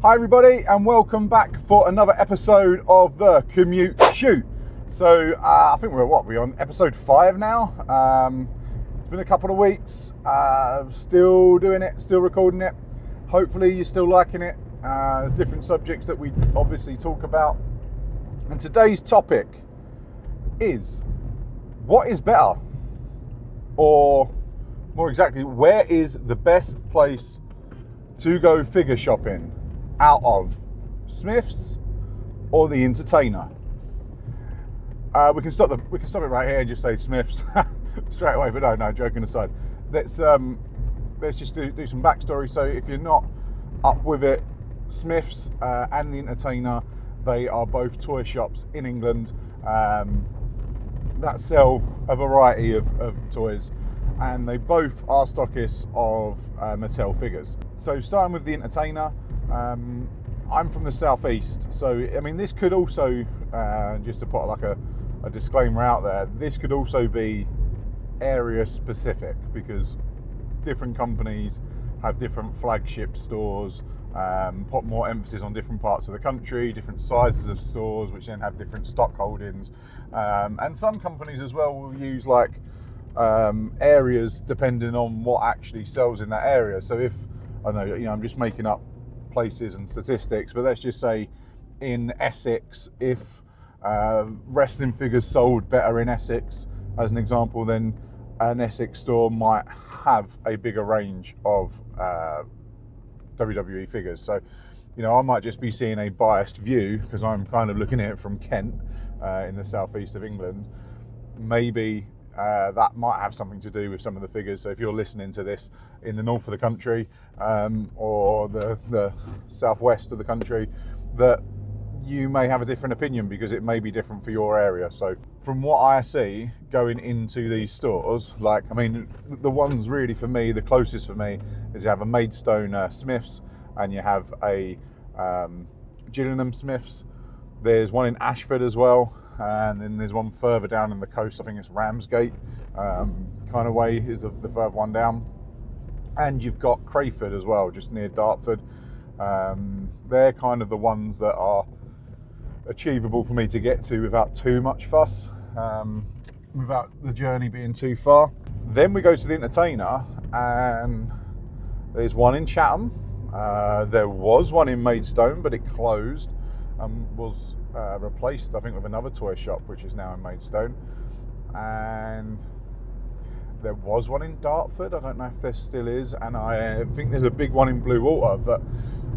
Hi everybody, and welcome back for another episode of the Commute Shoot. So I think we're on episode 5 now. It's been a couple of weeks, still doing it, still recording it. Hopefully you're still liking it. Different subjects that we obviously talk about. And today's topic is, what is better? Or more exactly, where is the best place to go figure shopping out of? Smyths or the Entertainer? We can stop it right here and just say Smyths straight away. But no, joking aside, let's just do some backstory. So if you're not up with it, Smyths and the Entertainer, they are both toy shops in England that sell a variety of toys, and they both are stockists of Mattel figures. So starting with the Entertainer, I'm from the southeast, so I mean this could also, just to put like a disclaimer out there, this could also be area specific because different companies have different flagship stores, put more emphasis on different parts of the country, different sizes of stores, which then have different stock holdings, and some companies as well will use like areas depending on what actually sells in that area. So if I know, I'm just making up places and statistics, but let's just say in Essex, if wrestling figures sold better in Essex, as an example, then an Essex store might have a bigger range of WWE figures. So, I might just be seeing a biased view because I'm kind of looking at it from Kent, in the southeast of England. Maybe that might have something to do with some of the figures. So if you're listening to this in the north of the country, or the southwest of the country, that you may have a different opinion because it may be different for your area. So from what I see going into these stores, the ones really for me, the closest for me, is you have a Maidstone Smyths and you have a Gillingham Smyths. There's one in Ashford as well, and then there's one further down in the coast. I think it's Ramsgate kind of way is the further one down. And you've got Crayford as well, just near Dartford. They're kind of the ones that are achievable for me to get to without too much fuss, without the journey being too far. Then we go to the Entertainer, and there's one in Chatham. There was one in Maidstone, but it closed and was replaced, I think, with another toy shop, which is now in Maidstone. And there was one in Dartford. I don't know if there still is, and I think there's a big one in Blue Water. But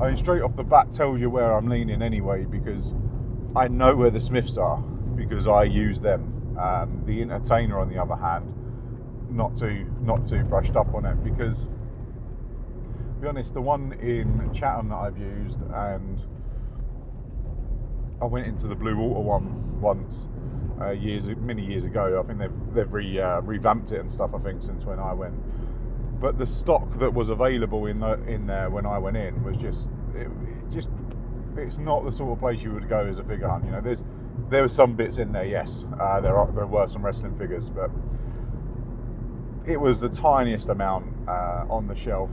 I mean, straight off the bat tells you where I'm leaning anyway, because I know where the Smyths are because I use them. The Entertainer, on the other hand, not too brushed up on it, because to be honest, the one in Chatham that I've used, and I went into the Blue Water one once many years ago. I think they've revamped it and stuff, I think, since when I went. But the stock that was available in there when I went in was it's not the sort of place you would go as a figure hunt. There were some bits in there, yes. There were some wrestling figures, but it was the tiniest amount on the shelf.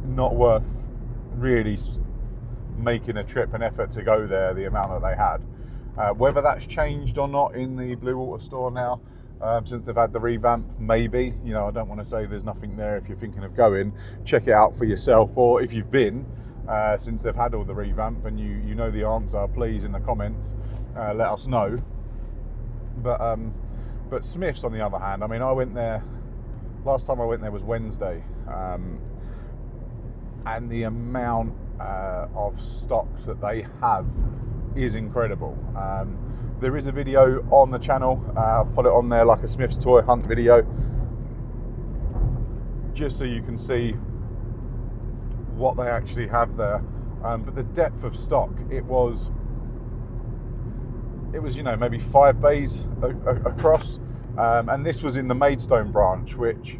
Not worth really making a trip and effort to go there, the amount that they had. Whether that's changed or not in the Blue Water store now, since they've had the revamp, maybe. I don't want to say there's nothing there. If you're thinking of going, check it out for yourself, or if you've been since they've had all the revamp and you know the answer, please in the comments let us know. But Smyths, on the other hand, I mean, I went there last time I went there was Wednesday, and the amount of stock that they have is incredible. There is a video on the channel. I've put it on there like a Smyths toy hunt video, just so you can see what they actually have there. But the depth of stock, it was maybe 5 bays across, and this was in the Maidstone branch, which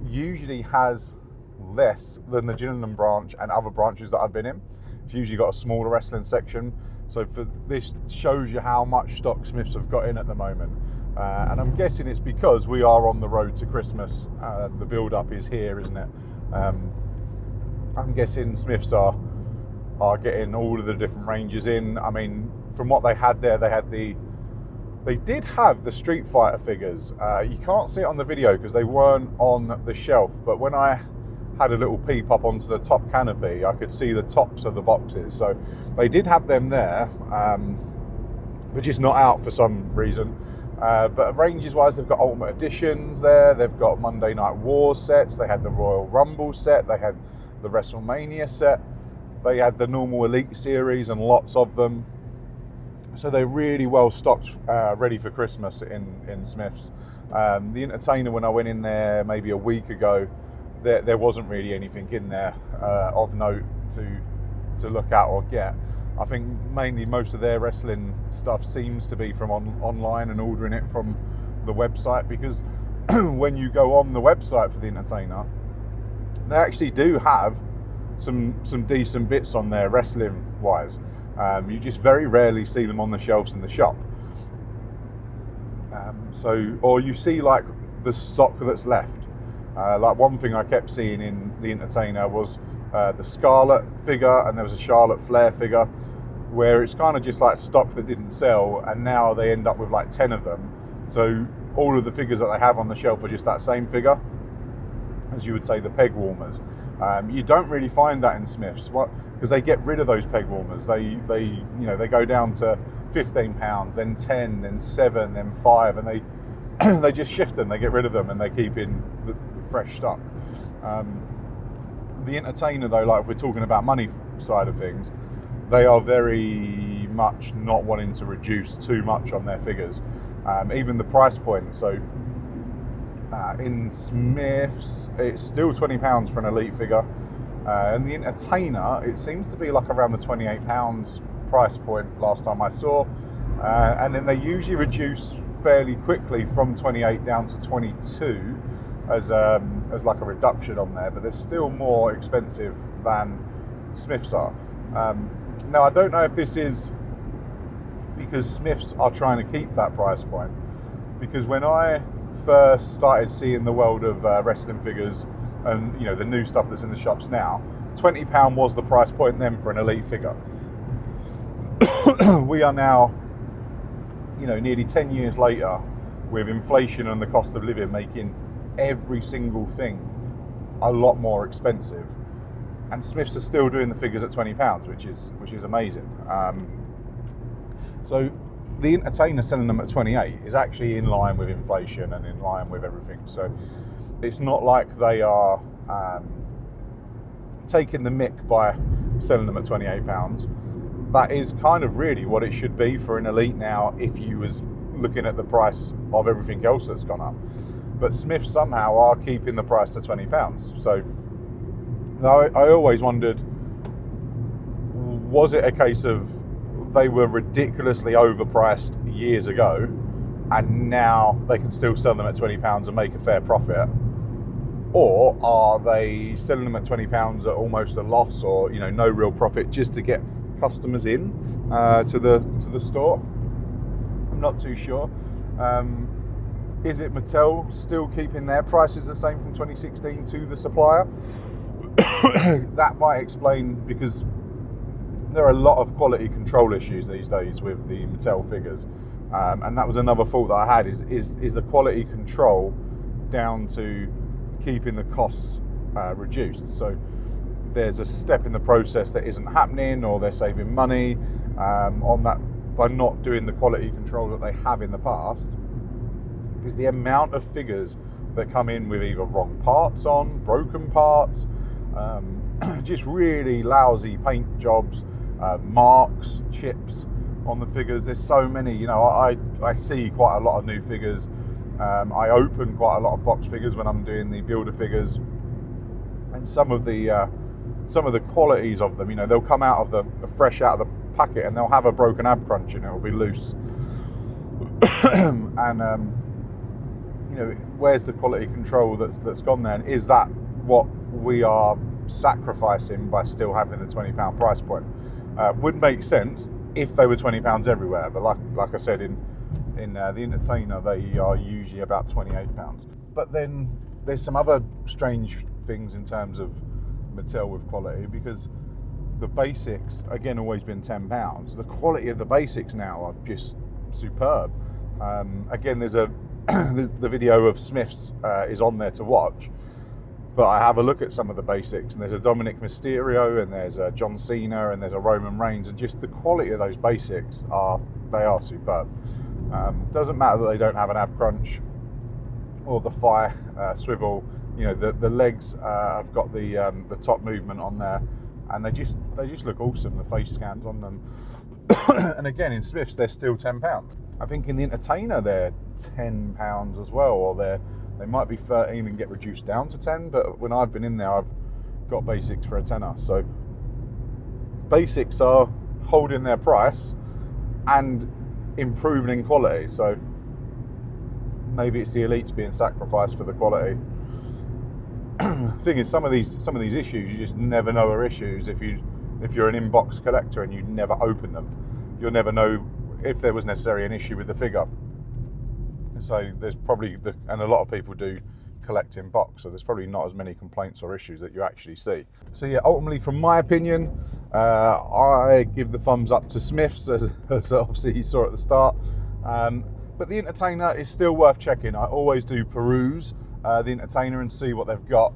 usually has less than the Gillingham branch and other branches that I've been in. It's usually got a smaller wrestling section. So for this shows you how much stock Smyths have got in at the moment. And I'm guessing it's because we are on the road to Christmas. The build-up is here, isn't it? I'm guessing Smyths are getting all of the different ranges in. I mean, from what they had there, they did have the Street Fighter figures. You can't see it on the video because they weren't on the shelf, but when I had a little peep up onto the top canopy, I could see the tops of the boxes. So they did have them there, but just not out for some reason. But ranges wise, they've got Ultimate Editions there, they've got Monday Night Wars sets, they had the Royal Rumble set, they had the WrestleMania set, they had the normal Elite series and lots of them. So they're really well stocked, ready for Christmas in Smyths. The Entertainer, when I went in there maybe a week ago, there wasn't really anything in there of note to look at or get. I think mainly most of their wrestling stuff seems to be from online and ordering it from the website, because when you go on the website for the Entertainer, they actually do have some decent bits on there wrestling wise. You just very rarely see them on the shelves in the shop. Or you see like the stock that's left. Like one thing I kept seeing in the Entertainer was the Scarlet figure, and there was a Charlotte Flair figure, where it's kind of just like stock that didn't sell, and now they end up with like 10 of them. So all of the figures that they have on the shelf are just that same figure, as you would say, the peg warmers. You don't really find that in Smyths, because they get rid of those peg warmers. They go down to £15, then 10, then 7, then 5, and they just shift them. They get rid of them, and they keep in the fresh stock. The Entertainer, though, like if we're talking about money side of things, they are very much not wanting to reduce too much on their figures, even the price point. So in Smyths, it's still £20 for an Elite figure, and the Entertainer, it seems to be like around the £28 price point last time I saw, and then they usually reduce fairly quickly from 28 down to 22 as like a reduction on there, but they're still more expensive than Smyths are. Now, I don't know if this is because Smyths are trying to keep that price point, because when I first started seeing the world of wrestling figures and the new stuff that's in the shops now, £20 was the price point then for an Elite figure. We are now, nearly 10 years later, with inflation and the cost of living making every single thing a lot more expensive, and Smyths are still doing the figures at £20, which is amazing. So the Entertainer selling them at 28 is actually in line with inflation and in line with everything. So it's not like they are taking the mick by selling them at £28. That is kind of really what it should be for an Elite now, if you was looking at the price of everything else that's gone up. But Smyths somehow are keeping the price to £20. So I always wondered, was it a case of they were ridiculously overpriced years ago, and now they can still sell them at £20 and make a fair profit? Or are they selling them at £20 at almost a loss, or no real profit, just to get customers in to the store? I'm not too sure. Is it Mattel still keeping their prices the same from 2016 to the supplier? That might explain, because there are a lot of quality control issues these days with the Mattel figures, and that was another thought that I had, is the quality control down to keeping the costs reduced? So there's a step in the process that isn't happening, or they're saving money on that by not doing the quality control that they have in the past, because the amount of figures that come in with either wrong parts on, broken parts, just really lousy paint jobs, marks, chips on the figures. There's so many. I see quite a lot of new figures. I open quite a lot of box figures when I'm doing the builder figures, and some of the qualities of them, they'll come out of the fresh out of the packet, and they'll have a broken ab crunch, and it'll be loose. And where's the quality control that's gone there? And is that what we are sacrificing by still having the £20 price point? Would make sense if they were £20 everywhere, but like I said, in the Entertainer, they are usually about £28. But then there's some other strange things in terms of to tell with quality, because the basics, again, always been £10. The quality of the basics now are just superb. Again, there's the video of Smyths is on there to watch, but I have a look at some of the basics, and there's a Dominic Mysterio, and there's a John Cena, and there's a Roman Reigns, and just the quality of those basics are superb. Doesn't matter that they don't have an ab crunch or the thigh swivel. You know, the legs have got the top movement on there, and they just look awesome. The face scans on them, and again in Smyths they're still £10. I think in the Entertainer they're £10 as well, or they might be 13 and get reduced down to 10. But when I've been in there, I've got basics for a tenner. So basics are holding their price and improving in quality. So maybe it's the elites being sacrificed for the quality. Thing is, some of these issues you just never know are issues if you're an inbox collector and you never open them. You'll never know if there was necessarily an issue with the figure. So there's probably and a lot of people do collect in box, so there's probably not as many complaints or issues that you actually see. So yeah, ultimately, from my opinion, I give the thumbs up to Smyths, as obviously you saw at the start. But the Entertainer is still worth checking. I always do peruse the Entertainer and see what they've got,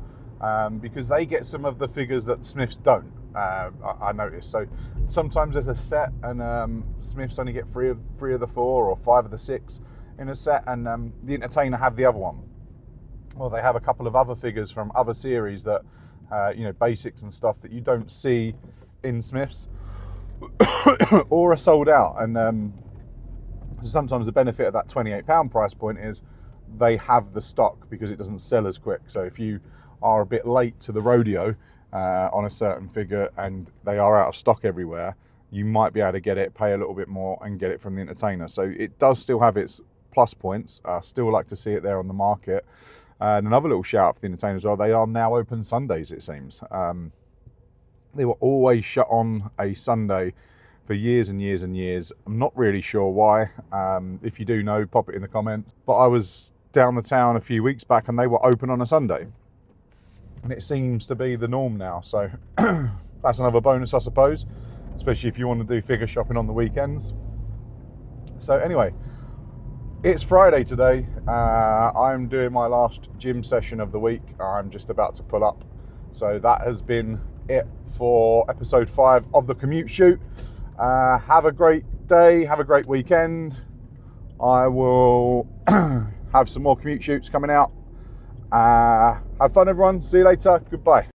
because they get some of the figures that Smyths don't. I noticed. So sometimes there's a set, and Smyths only get three of the 4 or 5 of the 6 in a set, and the Entertainer have the other one. Well, they have a couple of other figures from other series that, basics and stuff that you don't see in Smyths, or are sold out. And sometimes the benefit of that £28 price point is they have the stock, because it doesn't sell as quick. So if you are a bit late to the rodeo on a certain figure and they are out of stock everywhere, you might be able to get it, pay a little bit more, and get it from the Entertainer. So it does still have its plus points. I still like to see it there on the market. And another little shout out for the Entertainer as well, they are now open Sundays, it seems. They were always shut on a Sunday for years and years and years. I'm not really sure why. If you do know, pop it in the comments. But I was down the town a few weeks back and they were open on a Sunday. And it seems to be the norm now. So that's another bonus, I suppose, especially if you want to do figure shopping on the weekends. So anyway, it's Friday today. I'm doing my last gym session of the week. I'm just about to pull up. So that has been it for episode 5 of the Commute Shoot. Have a great day. Have a great weekend. I will have some more Commute Shoots coming out. Have fun, everyone. See you later. Goodbye.